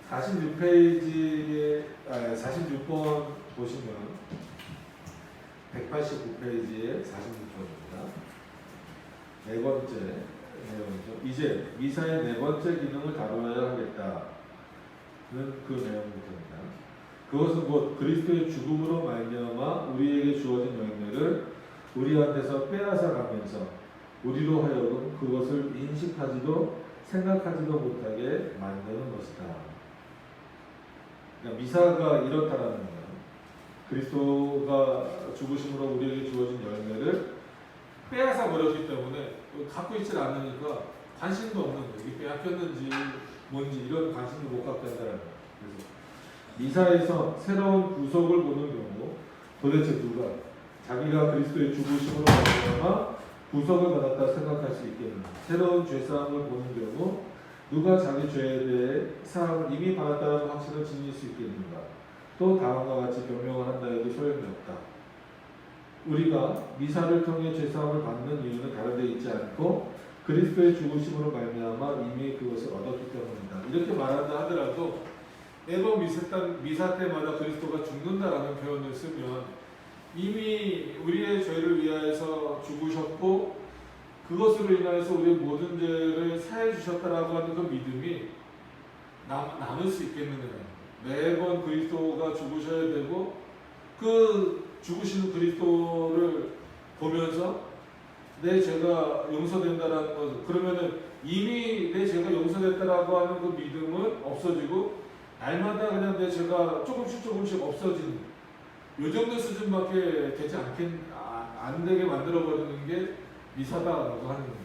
46페이지에 46번 보시면 189페이지에 46번입니다. 네 번째 내용이죠. 이제 미사의 네 번째 기능을 다루어야 하겠다는 그 내용부터입니다. 그것은 곧 그리스도의 죽음으로 말미암아 우리에게 주어진 열매를 우리한테서 빼앗아 가면서 우리로 하여금 그것을 인식하지도 생각하지도 못하게 만드는 것이다. 그러니까 미사가 이렇다라는 거예요. 그리스도가 죽으심으로 우리에게 주어진 열매를 빼앗아 버렸기 때문에 갖고 있질 않으니까 관심도 없는 거예요. 이게 빼앗겼는지 뭔지 이런 관심도 못 갖게 한다는 거예요. 그래서 미사에서 새로운 구속을 보는 경우 도대체 누가 자기가 그리스도의 죽으심으로 말미암아 구속을 받았다 생각할 수 있겠는가? 새로운 죄사함을 보는 경우 누가 자기 죄에 대해 사함을 이미 받았다는 확신을 지닐 수 있겠는가? 또 다음과 같이 변명을 한다 해도 소용이 없다. 우리가 미사를 통해 죄사함을 받는 이유는 다른 데 있지 않고 그리스도의 죽으심으로 말미암아 이미 그것을 얻었기 때문이다. 이렇게 말한다 하더라도 매번 미사 때마다 그리스도가 죽는다라는 표현을 쓰면 이미 우리의 죄를 위하여서 죽으셨고 그것으로 인하여서 우리의 모든 죄를 사해 주셨다라고 하는 그 믿음이 남을 수 있겠느냐. 매번 그리스도가 죽으셔야 되고 그 죽으시는 그리스도를 보면서 내 죄가 용서된다라는 것, 그러면은 이미 내 죄가 용서됐다라고 하는 그 믿음은 없어지고 날마다 그냥 내 죄가 조금씩 없어지는 요 정도 수준밖에 되지 안 되게 만들어버리는 게 미사다라고 하는 거예요.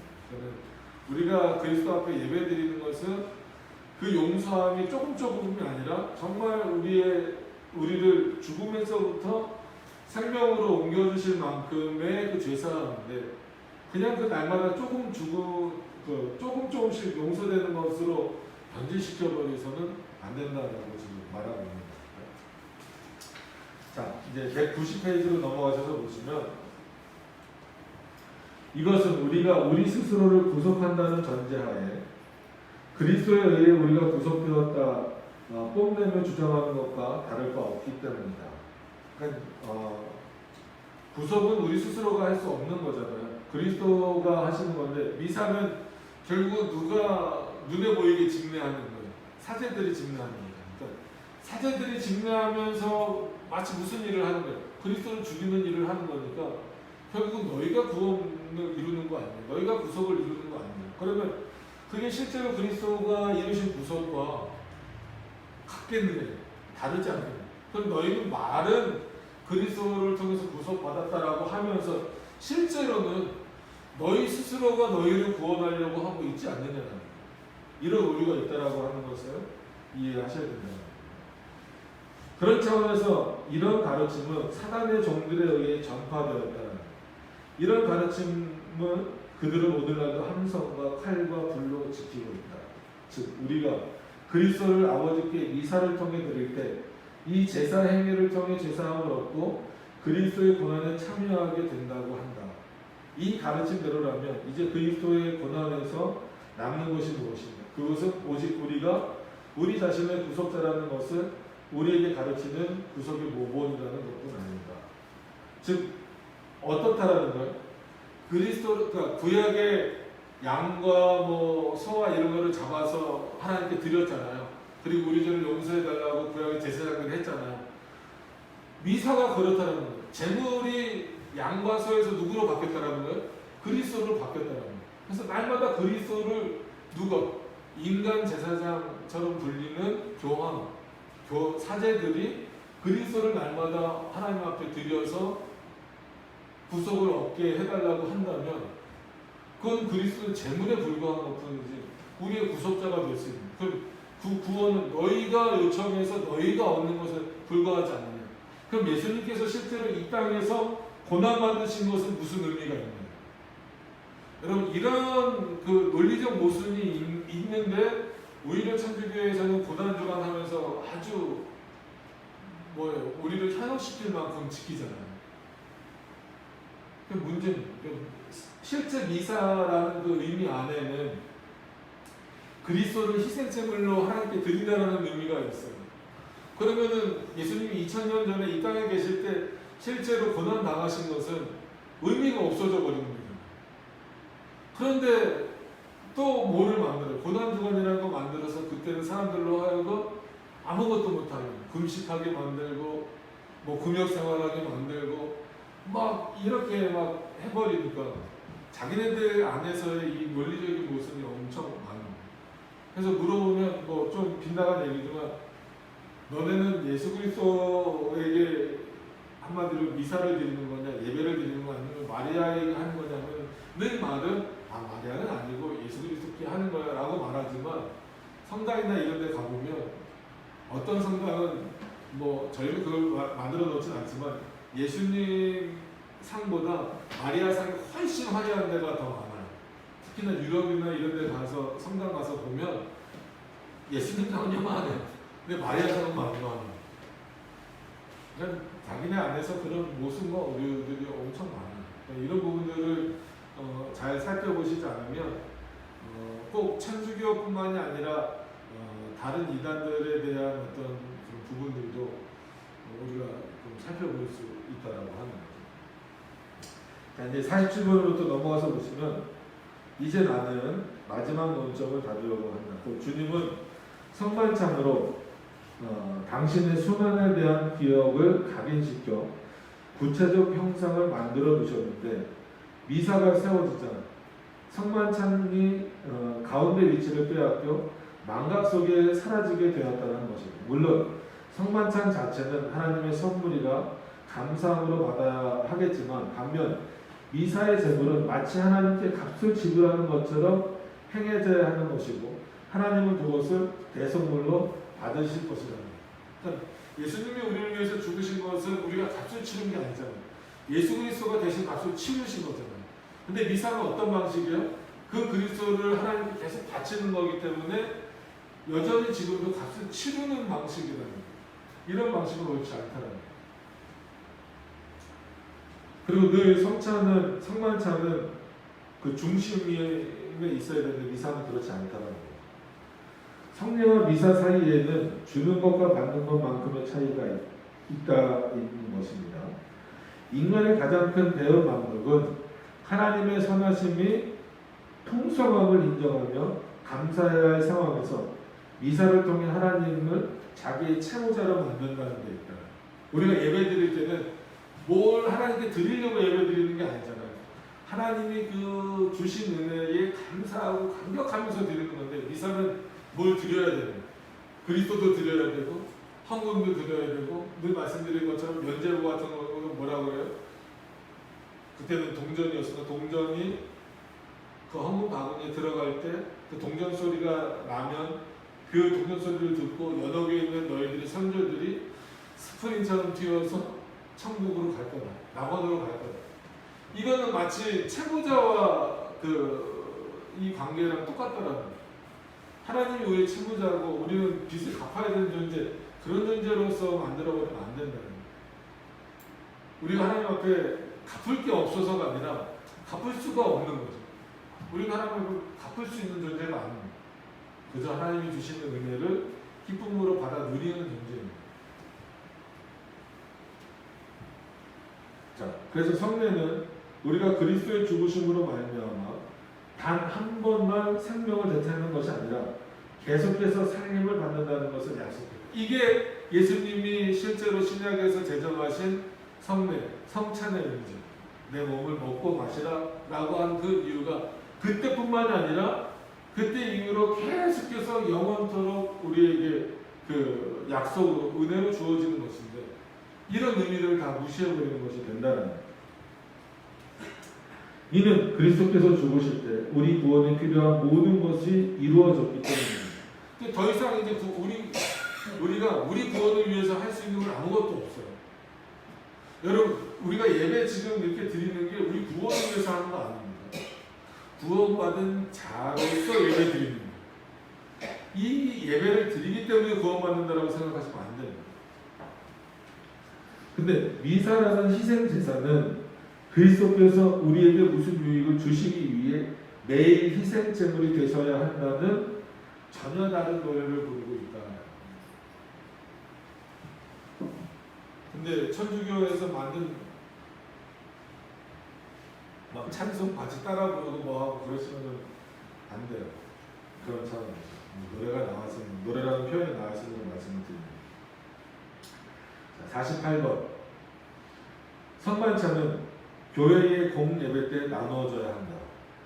우리가 그리스도 앞에 예배 드리는 것은 그 용서함이 조금이 아니라 정말 우리를 죽음에서부터 생명으로 옮겨주실 만큼의 그 죄사함인데 그냥 그 날마다 조금씩 용서되는 것으로 변질시켜버려서는 안 된다라고 지금 말하고 있는 거예요. 자, 이제 190페이지로 넘어가셔서 보시면 이것은 우리가 우리 스스로를 구속한다는 전제하에 그리스도에 의해 우리가 구속되었다 뽐내며 주장하는 것과 다를 바 없기 때문이다. 그러니까 구속은 우리 스스로가 할 수 없는 거잖아요. 그리스도가 하시는 건데 미사는 결국 누가 눈에 보이게 집례하는 거예요. 사제들이 집례하는 거예요. 그러니까 사제들이 집례하면서 마치 무슨 일을 하는 거예요? 그리스도를 죽이는 일을 하는 거니까 결국은 너희가 구원을 이루는 거 아니에요. 너희가 구속을 이루는 거 아니에요. 그러면 그게 실제로 그리스도가 이루신 구속과 같겠느냐? 다르지 않겠느냐? 그럼 너희는 말은 그리스도를 통해서 구속받았다라고 하면서 실제로는 너희 스스로가 너희를 구원하려고 하고 있지 않느냐는 거예요. 이런 오류가 있다라고 하는 것을 이해하셔야 된다. 그런 차원에서 이런 가르침은 사단의 종들에 의해 전파되었다. 이런 가르침은 그들은 오늘날도 함성과 칼과 불로 지키고 있다. 즉 우리가 그리스도를 아버지께 미사를 통해 드릴 때 이 제사 행위를 통해 제사함을 얻고 그리스도의 고난에 참여하게 된다고 한다. 이 가르침대로라면 이제 그리스도의 고난에서 남는 것이 무엇인가? 그것은 오직 우리가 우리 자신의 구속자라는 것을 우리에게 가르치는 구속의 모본이라는 것뿐 아닙니다. 즉 어떻다라는 거예요? 그러니까 구약의 양과 소와 이런 거를 잡아서 하나님께 드렸잖아요. 그리고 우리 죄를 용서해달라고 구약의 제사장들이 했잖아요. 미사가 그렇다는 거예요. 제물이 양과 소에서 누구로 바뀌었다는 거예요? 그리스도로 바뀌었다는 거예요. 그래서 날마다 그리스도를 누가 인간 제사장처럼 불리는 사제들이 그리스도를 날마다 하나님 앞에 드려서 구속을 얻게 해달라고 한다면 그건 그리스도의 제물에 불과한 것뿐이지 우리의 구속자가 될 수 있는 그럼 그 구원은 너희가 요청해서 너희가 얻는 것에 불과하지 않느냐. 그럼 예수님께서 실제로 이 땅에서 고난받으신 것은 무슨 의미가 있느냐. 여러분 이런 그 논리적 모순이 있는데 오히려 천주교에서는 고난주간하면서 아주 우리를 현혹시킬 만큼 지키잖아요. 그 문제는 실제 미사라는 그 의미 안에는 그리스도를 희생제물로 하나님께 드린다는 의미가 있어요. 그러면은 예수님이 2000년 전에 이 땅에 계실 때 실제로 고난 당하신 것은 의미가 없어져 버린 겁니다. 그런데 또 뭐를 만들어요? 고난주간이라는 거 만들어서 그때는 사람들로 하여금 아무것도 못하게 금식하게 만들고 뭐 금욕생활하게 만들고 막 이렇게 막 해버리니까 자기네들 안에서의 이 논리적인 모순이 엄청 많아요. 그래서 물어보면 뭐 좀 빗나간 얘기지만 너네는 예수 그리스도에게 한마디로 미사를 드리는 거냐 예배를 드리는 거 아니면 마리아에게 하는 거냐면 늘 말은 마리아는 아니고 예수 그리스도께 하는 거야 라고 말하지만 성당이나 이런 데 가보면 어떤 성당은 뭐 저희는 그걸 만들어 놓진 않지만 예수님 상보다 마리아 상이 훨씬 화려한 데가 더 많아요. 특히나 유럽이나 이런 데 가서 성당 가서 보면 예수님 상은 요만해요. 근데 마리아 상은 만만해요. 그러니까 자기네 안에서 그런 모순과 오류들이 엄청 많아요. 그러니까 이런 부분들을 잘 살펴보시지 않으면 꼭 천주교뿐만이 아니라 다른 이단들에 대한 어떤 부분들도 우리가 좀 살펴볼 수 있다라고 하는 거죠. 자, 이제 47번으로 또 넘어가서 보시면 이제 나는 마지막 논점을 다루려고 한다. 또 주님은 성만찬으로 당신의 수난에 대한 기억을 각인시켜 구체적 형상을 만들어 두셨는데 미사가 세워지자 성만찬이 가운데 위치를 빼앗겨 망각 속에 사라지게 되었다는 것입니다. 물론 성만찬 자체는 하나님의 선물이라 감사함으로 받아야 하겠지만 반면 미사의 제물은 마치 하나님께 값을 지불하는 것처럼 행해져야 하는 것이고 하나님은 그것을 대선물로 받으실 것이다. 그러니까 예수님이 우리를 위해서 죽으신 것은 우리가 값을 치른 게 아니잖아요. 예수 그리스도가 대신 값을 치르신 거잖아요. 근데 미사는 어떤 방식이에요? 그 그리스도를 하나님께 계속 바치는 거기 때문에 여전히 지금도 값을 치르는 방식이라는 거예요. 이런 방식은 옳지 않다는 거예요. 그리고 늘 성만찬은 그 중심에 있어야 되는데 미사는 그렇지 않다는 거예요. 성례와 미사 사이에는 주는 것과 받는 것만큼의 차이가 있는 것입니다. 인간의 가장 큰 배움 방법은 하나님의 선하심이 풍성함을 인정하며 감사해야 할 상황에서 미사를 통해 하나님을 자기의 채무자로 만든다는 데 있다. 우리가 예배 드릴 때는 뭘 하나님께 드리려고 예배 드리는 게 아니잖아요. 하나님이 그 주신 은혜에 감사하고 감격하면서 드리는 건데 미사는 뭘 드려야 되는 그리스도도 드려야 되고 헌금도 드려야 되고 늘 말씀드린 것처럼 면죄부 같은 거는 뭐라고 그래요? 그때는 동전이었으니까 동전이 그 헌금 바구니에 들어갈 때 그 동전 소리가 나면 그 동전 소리를 듣고 연옥에 있는 너희들의 선조들이 스프링처럼 뛰어서 천국으로 갈 거다. 낙원으로 갈 거다. 이거는 마치 채무자와 이 관계랑 똑같다라는 거예요. 하나님이 우리의 채무자고 우리는 빚을 갚아야 되는 존재, 그런 존재로서 만들어버리면 안 된다는 거예요. 우리가 하나님 앞에 갚을 게 없어서가 아니라 갚을 수가 없는 거죠. 우리가 하나님을 갚을 수 있는 존재가 아닙니다. 그저 하나님이 주시는 은혜를 기쁨으로 받아 누리는 존재입니다. 자, 그래서 성례는 우리가 그리스도의 죽으심으로 말미암아 단 한 번만 생명을 되찾는 것이 아니라 계속해서 살림을 받는다는 것을 약속해요. 이게 예수님이 실제로 신약에서 제정하신 성례, 성찬의 의미죠. 내 몸을 먹고 마시라 라고 한 그 이유가 그때뿐만이 아니라 그때 이후로 계속해서 영원토록 우리에게 그 약속으로 은혜로 주어지는 것인데 이런 의미를 다 무시해버리는 것이 된다는 거예요. 이는 그리스도께서 죽으실 때 우리 구원에 필요한 모든 것이 이루어졌기 때문입니다. 더 이상 이제 우리가 우리 구원을 위해서 할 수 있는 건 아무것도 없어요. 여러분, 우리가 예배 지금 이렇게 드리는 게 우리 구원을 위해서 하는 거 아닙니다. 구원받은 자로서 예배 드리는 거예요. 이 예배를 드리기 때문에 구원받는다라고 생각하시면 안 됩니다. 근데 미사라는 희생 제사는 그리스도께서 우리에게 무슨 유익을 주시기 위해 매일 희생 제물이 되셔야 한다는 전혀 다른 노래를 부르고 있다. 근데 천주교에서 만든 막 찬송 같이 따라 부르고 뭐하고 그러시면은 안 돼요. 그런 차원에서 노래가 나왔으면, 노래라는 표현이 나왔으면 말씀을 드립니다. 자, 48번. 성만찬은 교회의 공예배 때 나누어져야 한다.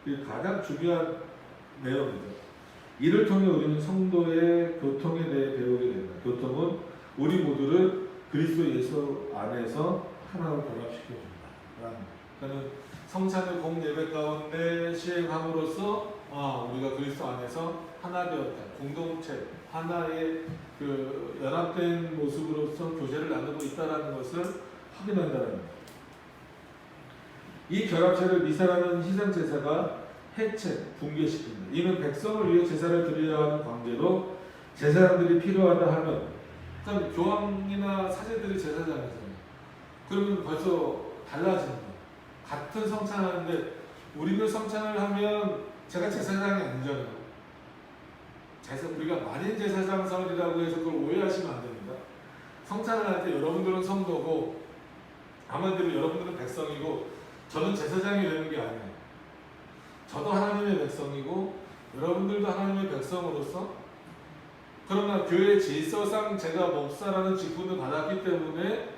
이게 가장 중요한 내용이죠. 이를 통해 우리는 성도의 교통에 대해 배우게 된다. 교통은 우리 모두를 그리스도 예수 안에서 하나로 결합시켜준다. 그러니까 성찬을 공예배 가운데 시행함으로써 우리가 그리스도 안에서 하나 되었다. 공동체, 하나의 그 연합된 모습으로서 교제를 나누고 있다는 것을 확인한다는 겁니다. 이 결합체를 미사라는 희생제사가 해체, 붕괴시킵니다. 이는 백성을 위해 제사를 드려야 하는 관계로 제사장들이 필요하다 하면, 그러니까 교황이나 사제들이 제사장이잖아요. 그러면 벌써 달라지는 거예요. 같은 성찬하는데 우리는 성찬을 하면 제가 제사장이 아니잖아요. 우리가 만인 제사장설이라고 해서 그걸 오해하시면 안 됩니다. 성찬을 할 때 여러분들은 성도고 아마도 여러분들은 백성이고 저는 제사장이 되는 게 아니에요. 저도 하나님의 백성이고 여러분들도 하나님의 백성으로서, 그러나 교회 질서상 제가 목사라는 직분을 받았기 때문에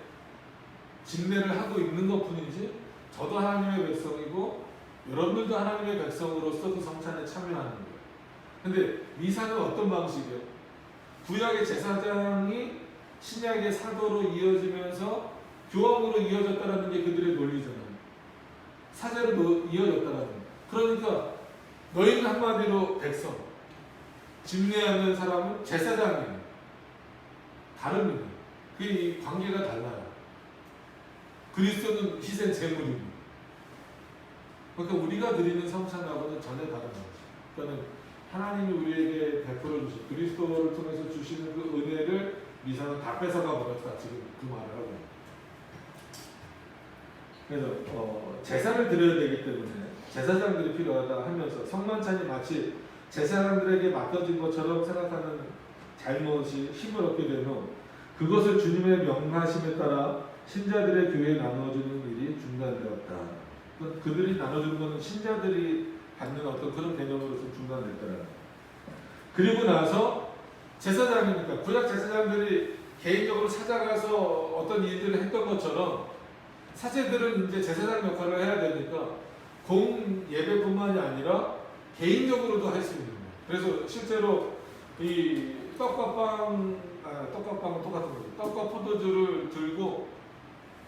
직례를 하고 있는 것 뿐이지 저도 하나님의 백성이고 여러분들도 하나님의 백성으로서 그 성찬에 참여하는 거예요. 근데 미사는 어떤 방식이에요? 구약의 제사장이 신약의 사도로 이어지면서 교황으로 이어졌다는 게 그들의 논리잖아요. 사제로 이어졌다는 거예요. 그러니까 너희는 한마디로 백성, 집례하는 사람은 제사장이에요. 다릅니다. 그 관계가 달라요. 그리스도는 희생 제물입니다. 그러니까 우리가 드리는 성찬하고는 전혀 다른 거죠. 그러니까 하나님이 우리에게 베풀어 주신 그리스도를 통해서 주시는 그 은혜를 미사는 다 뺏어가 버렸다. 지금 그 말을 하고 있습니다. 그래서 제사를 드려야 되기 때문에 제사장들이 필요하다 하면서 성만찬이 마치 제사장들에게 맡겨진 것처럼 생각하는 잘못이 힘을 얻게 된 후 그것을 주님의 명하심에 따라 신자들의 교회에 나누어주는 일이 중단되었다. 그들이 나눠주는 것은 신자들이 받는 어떤 그런 개념으로서 중단됐더라. 그리고 나서 제사장이니까 구약 제사장들이 개인적으로 찾아가서 어떤 일들을 했던 것처럼 사제들은 이제 제사장 역할을 해야 되니까 공 예배뿐만이 아니라 개인적으로도 할 수 있는 거예요. 그래서 실제로 이 떡밥빵은 똑같은 거죠. 떡과 포도주를 들고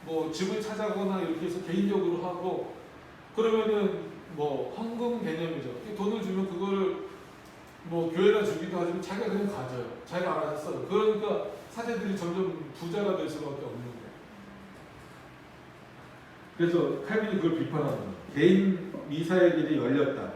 뭐 집을 찾아가거나 이렇게 해서 개인적으로 하고, 그러면은 뭐 헌금 개념이죠. 돈을 주면 그거를 뭐 교회가 주기도 하지만 자기가 그냥 가져요. 자기가 알아서 써요. 그러니까 사제들이 점점 부자가 될 수밖에 없는 거예요. 그래서 칼빈이 그걸 비판합니다. 개인 미사의 길이 열렸다.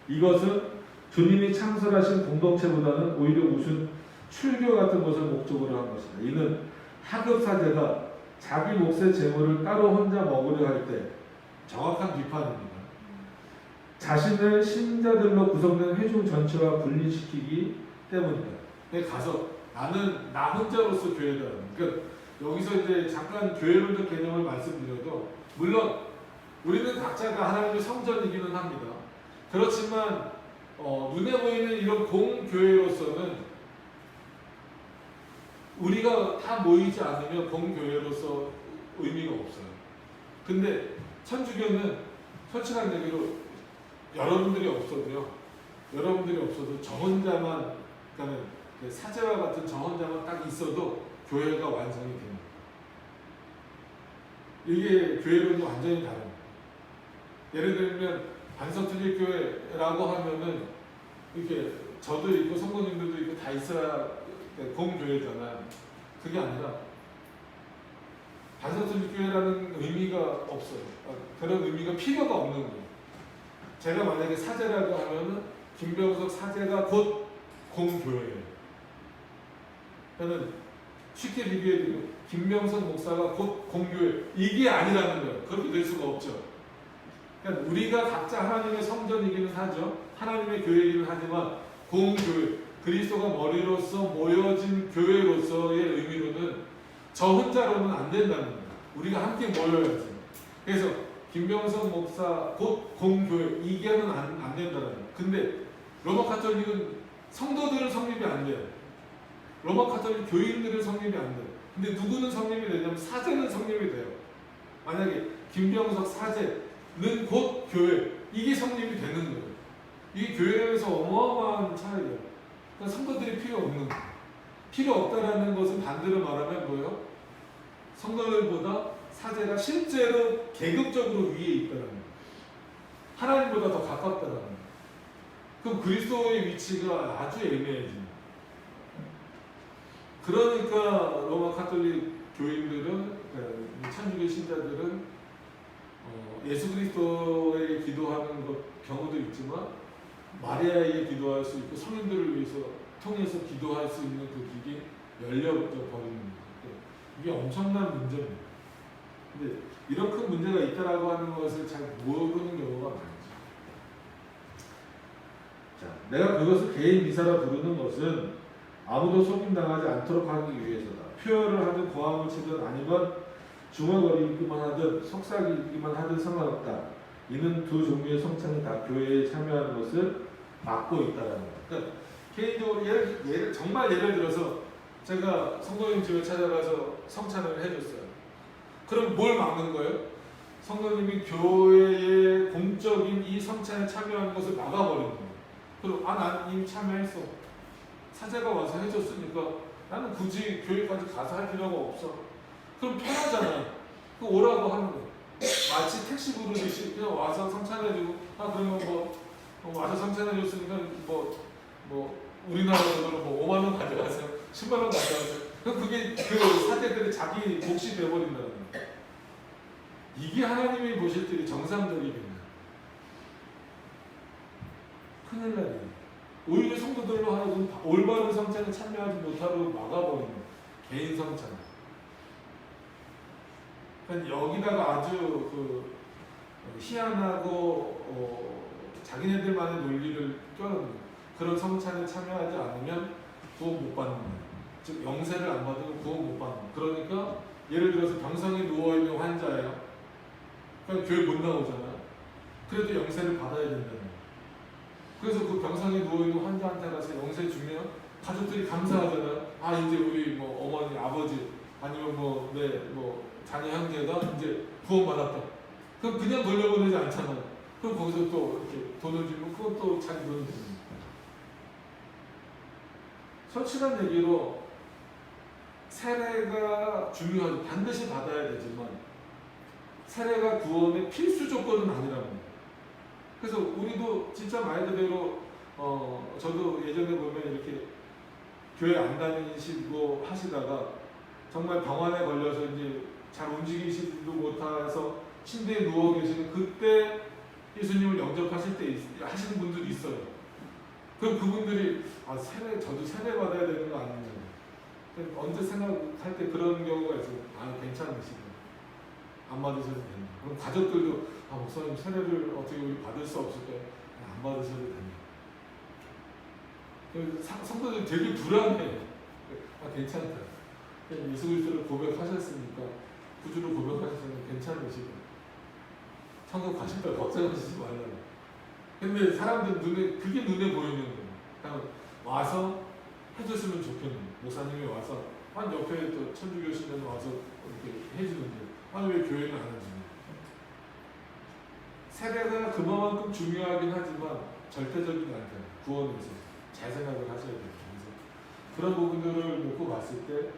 이것은 주님이 창설하신 공동체보다는 오히려 무슨 출교 같은 것을 목적으로 한 것이다. 이는 하급 사제가 자기 몫의 재물을 따로 혼자 먹으려 할 때, 정확한 비판입니다. 자신을 신자들로 구성된 회중 전체와 분리시키기 때문이다. 가서 나는 나 혼자로서 교회다. 그러니까 여기서 이제 잠깐 교회론적 개념을 말씀드려도, 물론 우리는 각자가 하나님의 성전이기는 합니다. 그렇지만 눈에 보이는 이런 공교회로서는 우리가 다 모이지 않으면 공교회로서 의미가 없어요. 근데 천주교는 솔직한 얘기로 여러분들이 없어도 저 혼자만, 그러니까 사제와 같은 저 혼자만 딱 있어도 교회가 완성이 됩니다. 이게 교회론이 완전히 다릅니다. 예를 들면 반석특일교회라고 하면은 이렇게 저도 있고 성도님들도 있고 다 있어야 공교회잖아요. 그게 아니라 반석특일교회라는 의미가 없어요. 그런 의미가 필요가 없는 거예요. 제가 만약에 사제라고 하면은 김병석 사제가 곧 공교회예요. 저는 쉽게 비교해드리면 김병석 목사가 곧 공교회, 이게 아니라는 거예요. 그렇게 될 수가 없죠. 그러니까 우리가 각자 하나님의 성전이기는 하죠. 하나님의 교회이기는 하지만 공교회, 그리스도가 머리로서 모여진 교회로서의 의미로는 저 혼자로는 안 된다는 거예요. 우리가 함께 모여야지. 그래서 김병석 목사 곧 공교회 이게는 안 된다는 거예요. 근데 로마 가톨릭은 성도들은 성립이 안 돼요. 로마 가톨릭 교인들은 성립이 안 돼요. 근데 누구는 성립이 되냐면 사제는 성립이 돼요. 만약에 김병석 사제는 곧 교회 이게 성립이 되는 거예요. 이게 교회에서 어마어마한 차이예요. 그러니까 성도들이 필요 없는 거예요. 필요 없다라는 것은 반대로 말하면 뭐예요? 성도들보다 사제가 실제로 계급적으로 위에 있다는 거예요. 하나님보다 더 가깝다는 거예요. 그럼 그리스도의 위치가 아주 애매해집니다. 그러니까 로마 가톨릭 교인들은 천주교 신자들은 예수 그리스도에게 기도하는 경우도 있지만 마리아에게 기도할 수 있고 성인들을 위해서 통해서 기도할 수 있는 그 길이 열려버리는 거예요. 이게 엄청난 문제입니다. 근데 이런 큰 문제가 있다라고 하는 것을 잘 모르는 경우가 많죠. 자, 내가 그것을 개인 미사라 부르는 것은 아무도 속임당하지 않도록 하기 위해서다. 표현을 하든 고함을 치든 아니면 중얼거리기만 하든 속삭이기만 하든 상관없다. 이는 두 종류의 성찬이 다 교회에 참여하는 것을 막고 있다는 거예요. 그러니까 개인적으로 정말 예를 들어서 제가 성도님 집에 찾아가서 성찬을 해줬어요. 그럼 뭘 막는 거예요? 성도님이 교회의 공적인 이 성찬에 참여하는 것을 막아버리는 거예요. 그럼 난 이미 참여했어. 사제가 와서 해줬으니까 나는 굳이 교회까지 가서 할 필요가 없어. 그럼 편하잖아요. 그 오라고 하는 거예요. 마치 택시 부르듯이 그냥 와서 성찬해주고 그러면 와서 성찬해줬으니까 우리나라 돈으로 5만 원 가져가세요. 10만 원 가져가세요. 그게 그 사제들이 자기 몫이 돼버린다는 거예요. 이게 하나님이 보실 때 정상적이겠네요. 큰일 나네요. 오히려 성도들로 하여금 올바른 성찬에 참여하지 못하도록 막아버리는 거예요. 개인 성찬. 그러니까 여기다가 아주 희한하고 자기네들만의 논리를 껴넣는 거예요. 그런 성찬에 참여하지 않으면 구원 못 받는 거예요. 즉 영세를 안 받으면 구원 못 받는 거예요. 그러니까 예를 들어서 병상에 누워있는 환자예요. 그러니까 교회 못 나오잖아요. 그래도 영세를 받아야 된다는 거예요. 그래서 그 병상에 누워있는 환자한테 가서 영세 주면 가족들이 감사하잖아요. 이제 우리 어머니, 아버지 아니면 자녀 형제가 이제 구원받았다. 그럼 그냥 돌려보내지 않잖아요. 그럼 거기서 또 이렇게 돈을 주면 그것도 자기 돈이 됩니다. 솔직한 얘기로 세례가 중요하죠. 반드시 받아야 되지만 세례가 구원의 필수 조건은 아니라는 거예요. 그래서 우리도 진짜 말 그대로 저도 예전에 보면 이렇게 교회 안 다니시고 하시다가 정말 병환에 걸려서 이제 잘 움직이시지도 못해서 침대에 누워 계시는 그때 예수님을 영접하실 때 하시는 분들이 있어요. 그럼 그분들이 저도 세례 받아야 되는 거 아니냐. 언제 생각할 때 그런 경우가 있어요. 괜찮으시다. 안 받으셔도 된다. 그럼 가족들도 목사님 세례를 어떻게 우리 받을 수 없을까요? 안 받으셔도 된다. 성도들이 되게 불안해. 괜찮다. 예수 그리스도를 고백하셨으니까 구주로 고백하셨으니까 괜찮으시다. 천국 가실 때 걱정하시지 말라고. 근데 사람들 그게 눈에 보이는 거예요. 그냥 와서 해줬으면 좋겠는데 목사님이 와서 옆에 또 천주교 신자는 와서 이렇게 해주는데 왜 교회는 안 해주냐. 세례가 그만큼 중요하긴 하지만 절대적인 않다. 구원에서 잘 생각을 하셔야 돼요. 그런 부분들을 놓고 봤을 때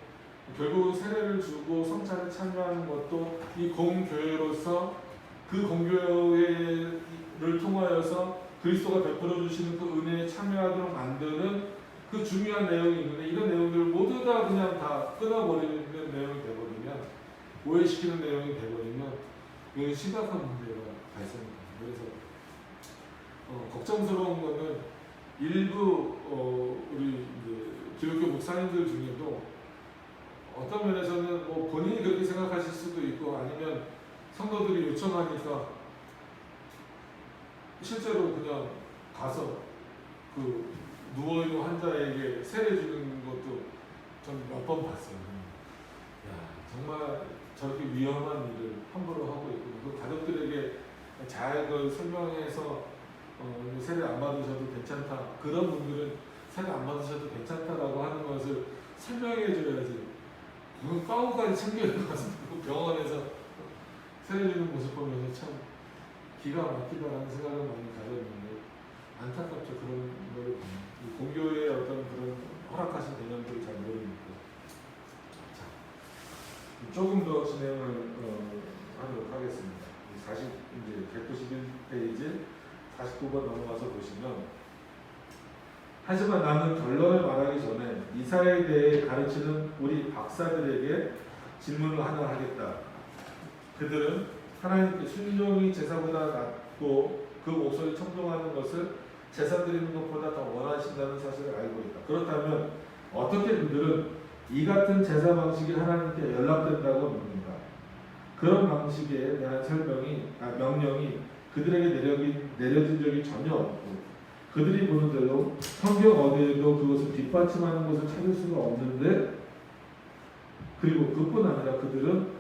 결국 세례를 주고 성찬에 참여하는 것도 이 공교회로서 그 공교회를 통하여서 그리스도가 베풀어 주시는 그 은혜에 참여하도록 만드는 그 중요한 내용이 있는데 이런 내용들을 모두 다 그냥 다 끊어버리는 내용이 되버리면 오해시키는 내용이 되버리면 이건 심각한 문제가 발생합니다. 그래서 걱정스러운 거는 일부 우리 이제 기독교 목사님들 중에도 어떤 면에서는 본인이 그렇게 생각하실 수도 있고 아니면 성도들이 요청하니까 실제로 그냥 가서 그 누워있는 환자에게 세례 주는 것도 전 몇 번 봤어요. 야, 정말 저렇게 위험한 일을 함부로 하고 있고, 그 가족들에게 잘 설명해서 세례 안 받으셔도 괜찮다. 그런 분들은 세례 안 받으셔도 괜찮다라고 하는 것을 설명해 줘야지. 그건 까고까지 챙겨야 가서 병원에서 세례 주는 모습 보면서 참 기가 막히다라는 생각을 많이 가졌는데, 안타깝죠. 그런 거를 보면. 공교의 어떤 그런 허락하신 개념들을 잘 모르니까. 자, 조금 더 진행을 하도록 하겠습니다. 191페이지 49번 넘어가서 보시면, 하지만 나는 결론을 말하기 전에 이사에 대해 가르치는 우리 박사들에게 질문을 하나 하겠다. 그들은 하나님께 순종이 제사보다 낫고 그 목소리 청종하는 것을 제사 드리는 것보다 더 원하신다는 사실을 알고 있다. 그렇다면 어떻게 그들은 이 같은 제사 방식이 하나님께 연락된다고 믿는가? 그런 방식에 대한 명령이 그들에게 내려진 적이 전혀 없고, 그들이 보는 대로 성경 어디에도 그것을 뒷받침하는 것을 찾을 수가 없는데, 그리고 그뿐 아니라 그들은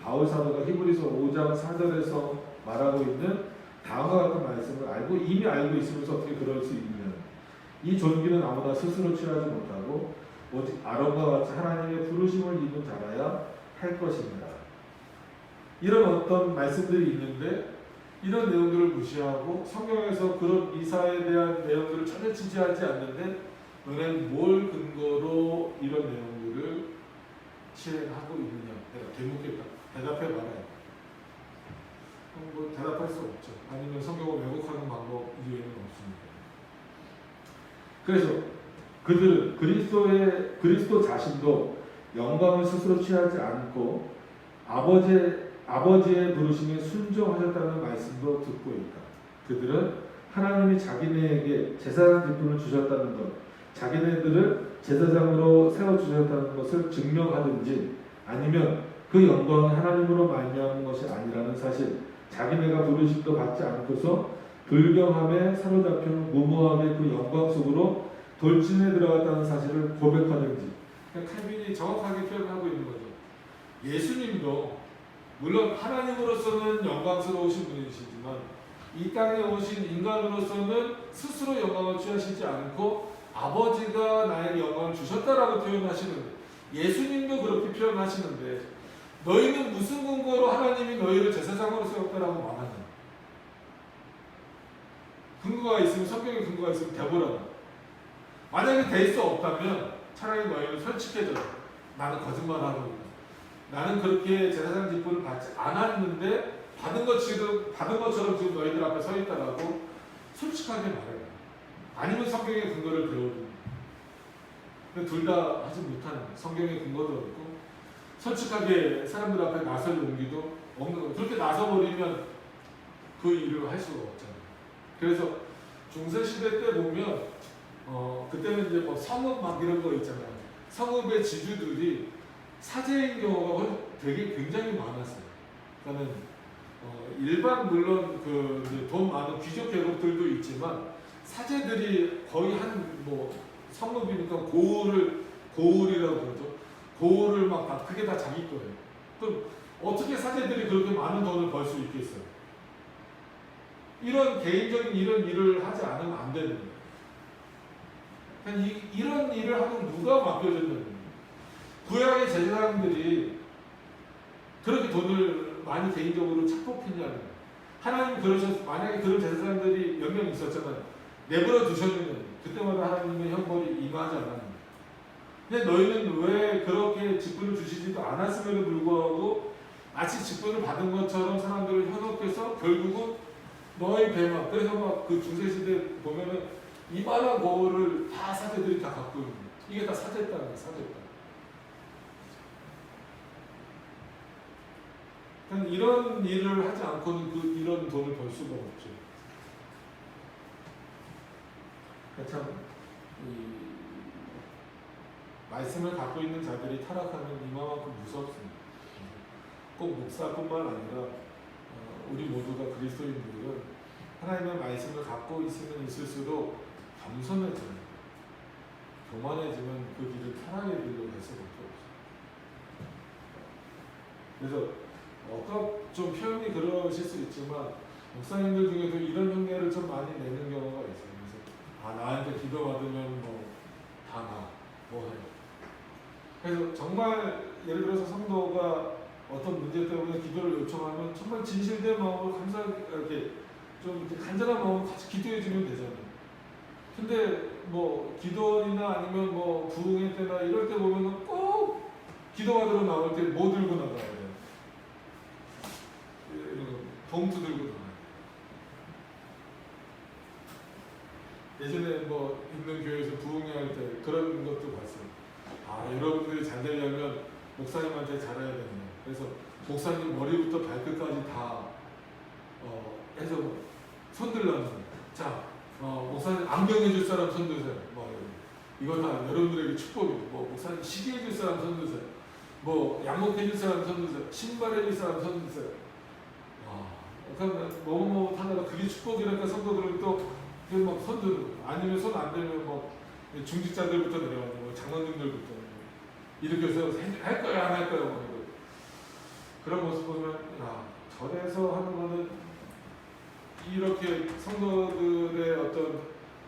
바울 사도가 히브리서 5장 4절에서 말하고 있는 다음과 같은 말씀을 이미 알고 있으면서 어떻게 그럴 수 있느냐. 이 존귀는 아무나 스스로 취하지 못하고 오직 아론과 같이 하나님의 부르심을 입은 자라야 할 것입니다. 이런 어떤 말씀들이 있는데, 이런 내용들을 무시하고 성경에서 그런 이사에 대한 내용들을 전혀 지지하지 않는데, 너는 뭘 근거로 이런 내용들을 실행하고 있느냐. 내가 되묻겠다. 대답해 말아야. 뭐 대답할 수 없죠. 아니면 성경을 왜곡하는 방법 이외에는 없습니다. 그래서 그들은 그리스도 자신도 영광을 스스로 취하지 않고 아버지의 부르심에 순종하셨다는 말씀도 듣고 있다. 그들은 하나님이 자기네에게 제사장 직분을 주셨다는 것, 자기네들을 제사장으로 세워주셨다는 것을 증명하든지, 아니면 그 영광이 하나님으로 말미암은 것이 아니라는 사실, 자기네가 부르심도 받지 않고서 불경함에 사로잡힌 무모함의 그 영광 속으로 돌진해 들어갔다는 사실을 고백하든지. 그러니까 칼빈이 정확하게 표현하고 있는 거죠. 예수님도 물론 하나님으로서는 영광스러우신 분이시지만 이 땅에 오신 인간으로서는 스스로 영광을 취하시지 않고 아버지가 나에게 영광을 주셨다라고 표현하시는데, 예수님도 그렇게 표현하시는데, 너희는 무슨 근거로 하나님이 너희를 제사장으로 세웠다라고 말하냐? 근거가 있으면, 성경에 근거가 있으면 대보라고. 만약에 될 수 없다면 차라리 너희는 솔직해져. 나는 거짓말하고 있다. 나는 그렇게 제사장 직분을 받지 않았는데 받은 것처럼 지금 너희들 앞에 서 있다라고 솔직하게 말해요. 아니면 성경의 근거를 배워줍니다. 둘 다 하지 못하는 거예요. 성경의 근거도 없고 솔직하게 사람들 앞에 나설 용기도 없는 거예요. 그렇게 나서버리면 그 일을 할 수가 없잖아요. 그래서 중세시대 때 보면 그때는 이제 뭐 성읍 막 이런 거 있잖아요. 성읍의 지주들이 사제인 경우가 되게 굉장히 많았어요. 그러니까 일반 물론 돈 많은 귀족 계급들도 있지만 사제들이 거의 성읍이니까 고을이라고 그러죠. 고을을 막 그게 다 자기 거예요. 그럼 어떻게 사제들이 그렇게 많은 돈을 벌 수 있겠어요? 이런 개인적인 이런 일을 하지 않으면 안 되는 거예요. 그러니까 이런 일을 하면 누가 맡겨줬냐는 거예요. 구약의 제사장들이 그렇게 돈을 많이 개인적으로 착복했냐는 거예요. 하나님 만약에 그런 제사장들이 몇 명 있었잖아요. 내버려 두셨느냐. 그때마다 하나님의 형벌이 임하지 않았느냐. 근데 너희는 왜 그렇게 직분을 주시지도 않았음에도 불구하고 마치 직분을 받은 것처럼 사람들을 현혹해서 결국은 너희 배만, 그래서 막 그 중세시대 보면은 이만한 고을을 다 사제들이 다 갖고 있는 거예요. 이게 다 사제다는 거예요. 사제다. 이런 일을 하지 않고는 이런 돈을 벌 수가 없죠. 참 말씀을 갖고 있는 자들이 타락하면 이만큼 무섭습니다. 꼭 목사뿐만 아니라 우리 모두가 그리스도인들은 하나님의 말씀을 갖고 있으면 있을수록 겸손해지면, 교만해지면 그 길을 편하게 길로 갈 수밖에 없어요. 그래서 좀 표현이 그러실 수 있지만 목사님들 중에도 이런 흉내를 좀 많이 내는 경우가 있어요. 그래서 나한테 기도받으면 다 해. 그래서 정말 예를 들어서 성도가 어떤 문제 때문에 기도를 요청하면 정말 진실된 마음으로 이렇게 좀 이렇게 간절한 마음으로 같이 기도해 주면 되잖아요. 근데 기도원이나 아니면 부흥회 때나 이럴 때 보면은 꼭 기도받으러 나올 때 뭐 들고 나가야 돼요? 봉투 들고 나가요. 예전에 있는 교회에서 부흥회 할 때 그런 것도 봤어요. 여러분들이 잘 되려면 목사님한테 잘해야 된다. 그래서 목사님 머리부터 발끝까지 다 해서 손 들라는 거예요. 자, 목사님 안경해 줄 사람 손 드세요. 이건 다 여러분들에게 축복이에요. 목사님 시계 해줄 사람 손 드세요. 양목 해줄 사람 손 드세요. 신발 해줄 사람 손 드세요. 그러니까 너무 하다가 그게 축복이라니까 성도들은 또 손 드는, 아니면 손 안 들면 중직자들부터 내려가고 장로님들부터 이렇게 해서 할 거야 안 할 거야 그런 모습 보면 절에서 하는 거는 이렇게 성도들의 어떤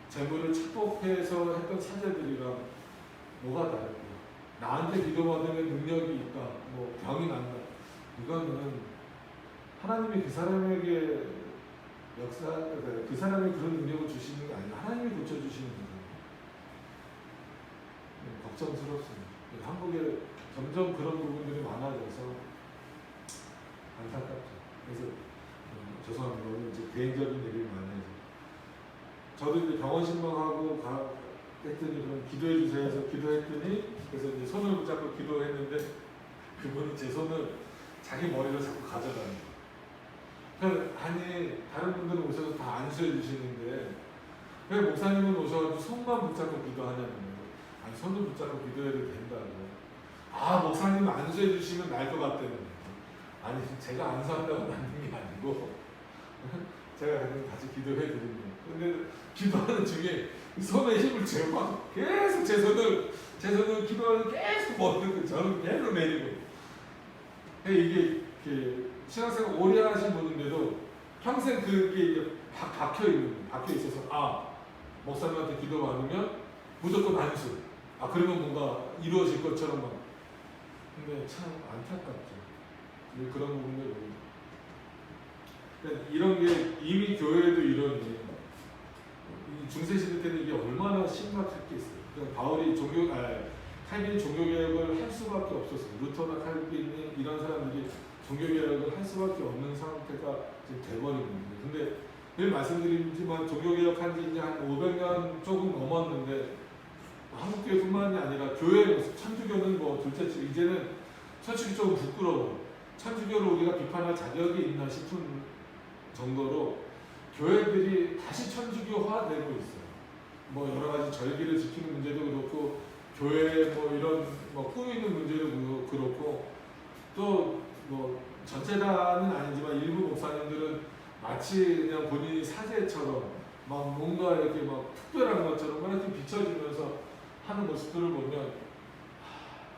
재물을 축복해서 했던 사제들이랑 뭐가 다를까? 나한테 기도받으면 능력이 있다, 병이 난다. 이거는 하나님이 그 사람에게 그 사람이 그런 능력을 주시는 게 아니라 하나님이 고쳐주시는 거예요. 걱정스럽습니다. 한국에 점점 그런 부분들이 많아져서 안타깝죠. 그래서 죄송합니다. 오늘 이제 개인적인 얘기를 많이 해서 저도 이제 병원 신방하고 했더니 그럼 기도해 주세요 해서 기도했더니 그래서 이제 손을 붙잡고 기도했는데 그분이 제 손을 자기 머리로 자꾸 가져가는 거예요. 아니 다른 분들은 오셔서 다 안수해 주시는데 왜 목사님은 오셔가지고 손만 붙잡고 기도하냐는 거예요. 아니 손을 붙잡고 기도해도 된다고. 목사님은 안수해 주시면 날 것 같다는 거예요. 아니 제가 안수한다고 나는 게 아니고 제가 그냥 같이 기도해 드리는 거예요. 근데 기도하는 중에 손에 힘을 재고 계속 제 손을 기도하는 계속 먹는 저는 계속 내리고 이게 신앙생활 오래 하신 분인데도 평생 그게 박혀 있어서 목사님한테 기도 받으면 무조건 안수. 그러면 뭔가 이루어질 것처럼 막. 근데 참 안타깝죠. 그런 부분들 보면. 이런 게 이미 교회에도 이러니 중세시대 때는 이게 얼마나 심각할 게 있어요. 그러니까 바울이 칼빈 종교개혁을 할 수밖에 없었어요. 루터나 칼빈이 이런 사람들이 종교개혁을 할 수밖에 없는 상태가 지금 돼버린 겁니다. 근데 늘 말씀드리지만 종교개혁한 지 이제 한 500년 조금 넘었는데 한국교회뿐만이 아니라 교회 천주교는 둘째치고 이제는 솔직히 조금 부끄러워요. 천주교를 우리가 비판할 자격이 있나 싶은 정도로 교회들이 다시 천주교화되고 있어요. 여러 가지 절기를 지키는 문제도 그렇고 교회 이런 꾸미는 문제도 그렇고 또 전체다는 아니지만 일부 목사님들은 마치 그냥 본인이 사제처럼 뭔가 이렇게 특별한 것처럼 이렇게 비춰지면서 하는 모습들을 보면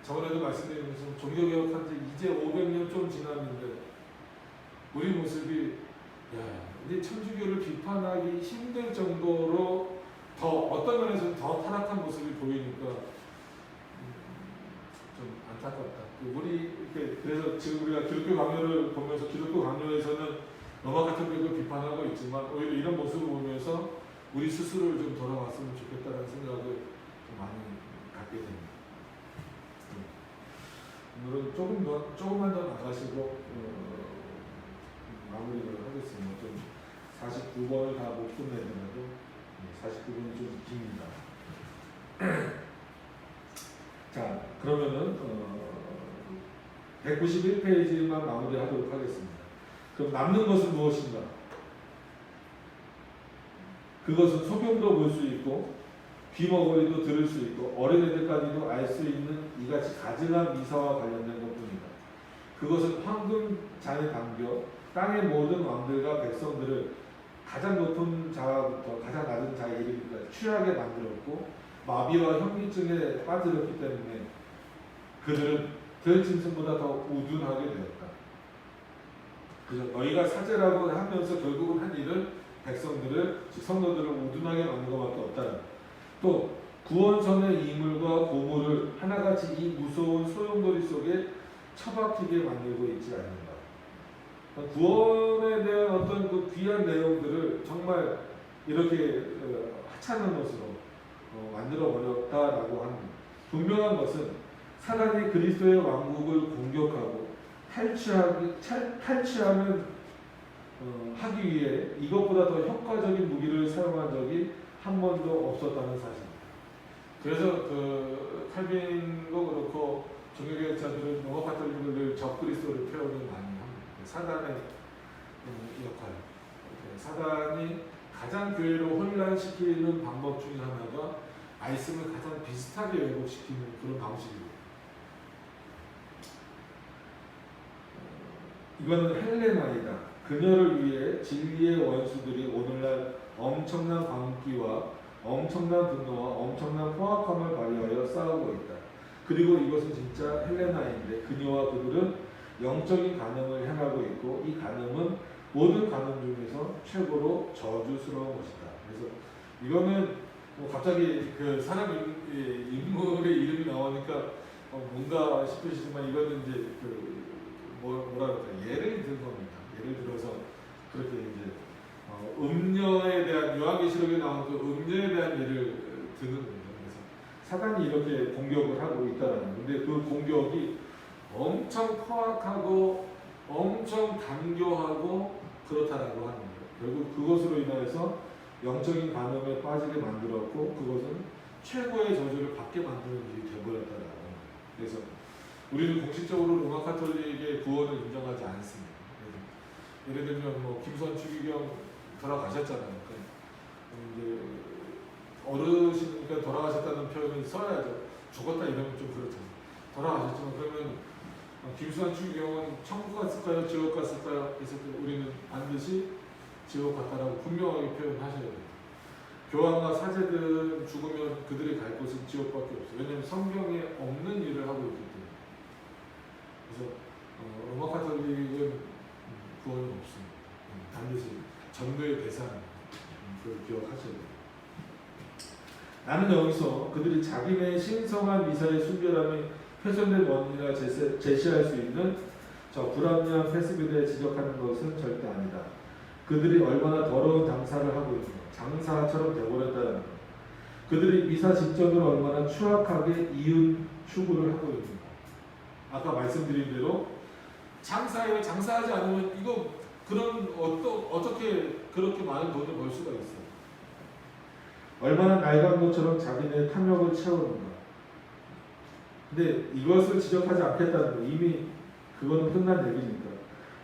저번에도 말씀드린 것처럼 종교개혁한 지 이제 500년 좀 지났는데 우리 모습이 이제 천주교를 비판하기 힘들 정도로 더 어떤 면에서는 더 타락한 모습이 보이니까 좀 안타깝다. 그래서 지금 우리가 기독교 강요를 보면서 기독교 강요에서는 로마 가톨릭을 비판하고 있지만 오히려 이런 모습을 보면서 우리 스스로를 좀 돌아봤으면 좋겠다는 생각을 좀 많이 갖게 됩니다. 오늘은 조금만 더 나가시고 마무리를 하겠습니다. 좀 49번을 다 못 끝내더라도 49번이 좀 깁니다. 자, 그러면은 191페이지만 마무리하도록 하겠습니다. 그럼 남는 것은 무엇인가? 그것은 소경도 볼 수 있고 귀머거리도 들을 수 있고 어린애들까지도 알 수 있는 이같이 가증한 미사와 관련된 것뿐이다. 그것은 황금 잔에 담겨 땅의 모든 왕들과 백성들을 가장 높은 자부터 가장 낮은 자의 이르기까지 취하게 만들었고 마비와 현기증에 빠뜨렸기 때문에 그들은 들짐승보다 더 우둔하게 되었다. 그죠? 너희가 사제라고 하면서 결국은 한 일은 백성들을 성도들을 우둔하게 만든 것밖에 없다. 또 구원선의 이물과 고물을 하나같이 이 무서운 소용돌이 속에 처박히게 만들고 있지 않는가. 구원에 대한 어떤 그 귀한 내용들을 정말 이렇게 하찮은 것으로 만들어 버렸다라고 합니다. 분명한 것은 사단이 그리스도의 왕국을 공격하고 탈취하는 하기 위해 이것보다 더 효과적인 무기를 사용한 적이 한 번도 없었다는 사실입니다. 그래서 그 칼빈도 그렇고 종교개혁자들은 로마 가톨릭을 늘 적그리스도를 표현을 많이 합니다. 사단의 역할, 사단이 가장 교회를 혼란시키는 방법 중에 하나가 말씀을 가장 비슷하게 왜곡시키는 그런 방식입니다. 이거는 헬레나이다. 그녀를 위해 진리의 원수들이 오늘날 엄청난 광기와 엄청난 분노와 엄청난 포악함을 발휘하여 싸우고 있다. 그리고 이것은 진짜 헬레나인데 그녀와 그들은 영적인 간음을 행하고 있고 이 간음은 모든 간음 중에서 최고로 저주스러운 것이다. 그래서 이거는 뭐 갑자기 그 사람 인물의 이름이 나오니까 뭔가 싶으시지만 이거는 이제 그 뭐라 그럴까 예를 든 겁니다. 예를 들어서 그렇게 이제 음녀에 대한 요한계시록에 나온 그 음녀에 대한 예를 드는 겁니다. 그래서 사단이 이렇게 공격을 하고 있다는 건데 그 공격이 엄청 포악하고 엄청 간교하고 그렇다라고 하는 거예요. 결국 그것으로 인하여서 영적인 간음에 빠지게 만들었고 그것은 최고의 저주를 받게 만드는 일이 되어버렸다라고 합니다. 그래서 우리는 공식적으로 로마 가톨릭의 구원을 인정하지 않습니다. 예를 들면 뭐 김수환 추기경 돌아가셨잖아요. 이제 어르신이니까 돌아가셨다는 표현을 써야죠. 죽었다 이러면 좀 그렇잖아요. 돌아가셨지만 그러면 김수환 추기경은 천국 갔을까요? 지옥 갔을까요? 그래서 우리는 반드시 지옥 갔다라고 분명하게 표현하셔야 돼요. 교황과 사제들은 죽으면 그들이 갈 곳은 지옥밖에 없어요. 왜냐하면 성경에 없는 일을 하고 있기 때문에. 그래서 로마 가톨릭은 구원은 없습니다. 반드시 전도의 대상 그걸 기억하셔야 돼요. 나는 여기서 그들이 자기네 신성한 미사의 순결함이 훼손된 원인이라 제시할 수 있는 저 불합리한 패습에 대해 지적하는 것은 절대 아니다. 그들이 얼마나 더러운 장사를 하고 있는가. 장사처럼 되어버렸다는 것. 그들이 미사 직전으로 얼마나 추악하게 이윤 추구를 하고 있는가. 아까 말씀드린 대로 장사에 장사하지 않으면 이거 그런 어떻게 그렇게 많은 돈을 벌 수가 있어요. 얼마나 낡은 것처럼 자기네 탐욕을 채우는가. 근데 이것을 지적하지 않겠다는 거 이미 그거는 끝난 얘기니까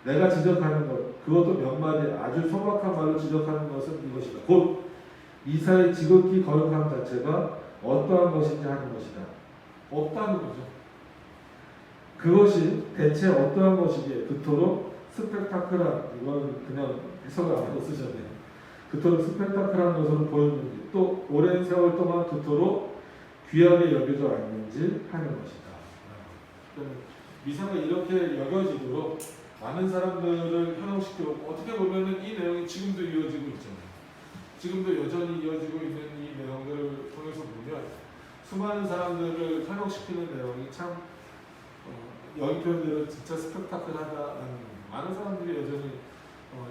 내가 지적하는 것 그것도 몇 마디 아주 소박한 말로 지적하는 것은 이것이다. 곧 이사의 지극히 거룩함 자체가 어떠한 것인지 하는 것이다. 없다는 거죠. 그것이 대체 어떠한 것이기에 그토록 스펙타클한 이건 그냥 해석을 안 하고 쓰셨네요. 그토록 스펙타클한 것으로 보였는지 또 오랜 세월 동안 그토록 귀하게 여겨져 왔는지 하는 것이다. 미사가 이렇게 여겨지도록 많은 사람들을 현혹시키고 어떻게 보면은 이 내용이 지금도 이어지고 있잖아요. 지금도 여전히 이어지고 있는 이 내용들을 통해서 보면 수많은 사람들을 현혹시키는 내용이 참 여기 표현대로 진짜 스펙타클하다라는 많은 사람들이 여전히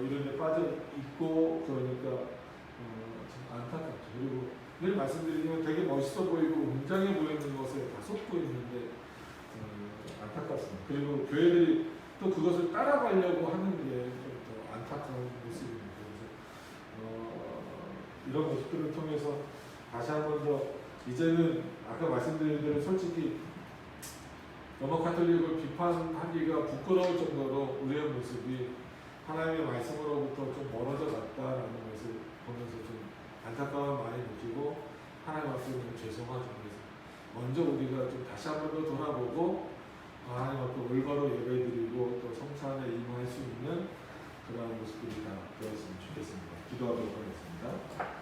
이런 데 빠져 있고 그러니까 참 안타깝죠. 그리고 늘 말씀드리지만 되게 멋있어 보이고 웅장해 보이는 것에 다 속고 있는데 안타깝습니다. 그리고 교회들이 또 그것을 따라가려고 하는 게 좀 더 안타까운 모습입니다. 그래서 이런 모습들을 통해서 다시 한 번 더 이제는 아까 말씀드린 대로 솔직히 로마 가톨릭을 비판하기가 부끄러울 정도로 우리의 모습이 하나님의 말씀으로부터 좀 멀어져 갔다라는 것을 보면서 좀 안타까운 많이 느끼고 하나님 앞에 좀 죄송하죠. 그래서 먼저 우리가 좀 다시 한 번 더 돌아보고 하나님 앞에 올바로 예배드리고 또 성찬에 임할 수 있는 그러한 모습들이 다 되었으면 좋겠습니다. 기도하도록 하겠습니다.